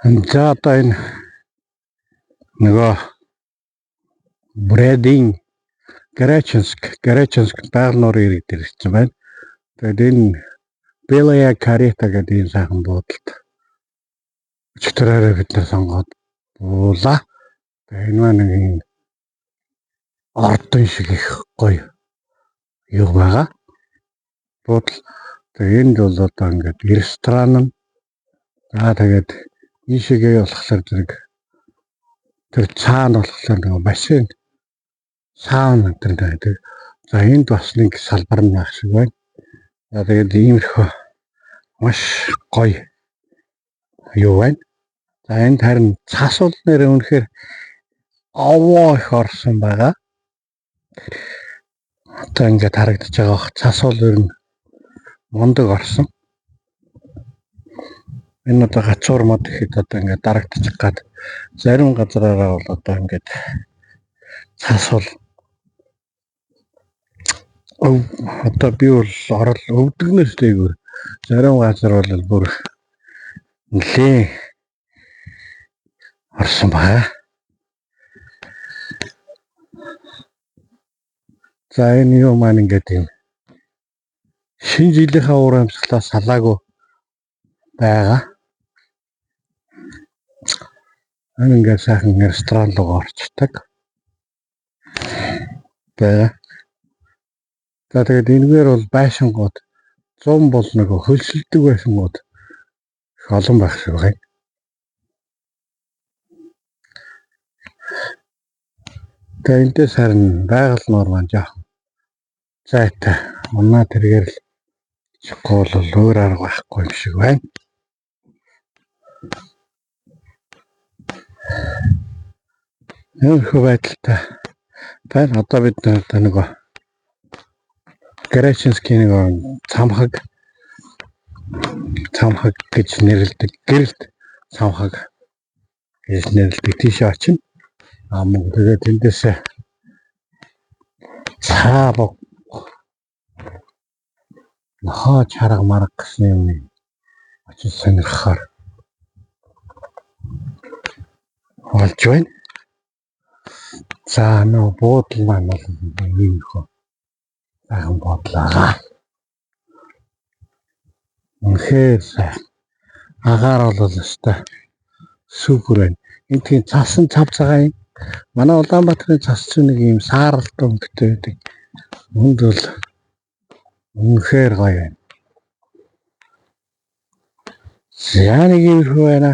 За одоо энэ нөгөө Брэдинг Греченск байгаль нуурын иргэд ирсэн байна. Тэгээд энэ Белая Карета гэдэг энэ сайхан буудалд өчтөрөөрөө бид нар сонгоод буулаа. Тэгээд энэ маань нэг ордон шиг их гоё юу байгаа. Буудал. Тэгээд энд бол одоо ингээд ресторан нь. За тэгээд ийшээгээ болохоор тэр цаана болохоор нэг бассейн сауна гэдэг байдаг. За энд бас нэг салбар нь байх шиг байна. За тэгээд иймэрхүү маш гоё юу байна. За энд харин цас бол нэр үнэхээр овоо их орсон байгаа. Одоо ингээд харагдаж байгаа цас бол ер нь мундаг орсон. Энэ одоо гацуур мод ихэд одоо ингээд дарагдчих гад зарим газараараа бол одоо ингээд цас бол одоо би бол орол өвдгнөөс дээгүүр зарим газар бол бүр нэлээ орсон байна. За энэ юу маань ингээд юм шинэ жилийнхаа уур амьсгалаа салаагүй байгаа. Энэ ингээд сайхан ресторан руу орчдөг байгаа. За тэгээд энэгээр бол байшингууд 100 бол нөгөө хөлсөлдөг байшингууд их олон байх шиг байна. Тэгээд энэс харин байгаль нуур маань жоохон зайтай. Унаа тэргээр л чихгүй бол өөр арга байхгүй юм шиг байна. Өөрхөө байдалтай байна. Одоо бид нөгөө Греченскийн нөгөө цамхаг гэж нэрлэдэг гэрэлт цамхаг гэж нэрлэдэг тийшээ очино. Мөн тэгээд тэндээсээ цаав нохоо чарга марга гэсэн юм очиж сонирхохоор болж байна. За нөгөө буудал маань бол ийм хөө сайхан бодлоо. Үнэхээр сайхан. Агаар бол өстой супер байна. Энд тийм цасан цав цагаан. Манай Улаанбаатарын цас чинь нэг юм сааралтай өнгөтэй байдаг. Үнд бол үнэхээр гоё байна. За нэг юм байна.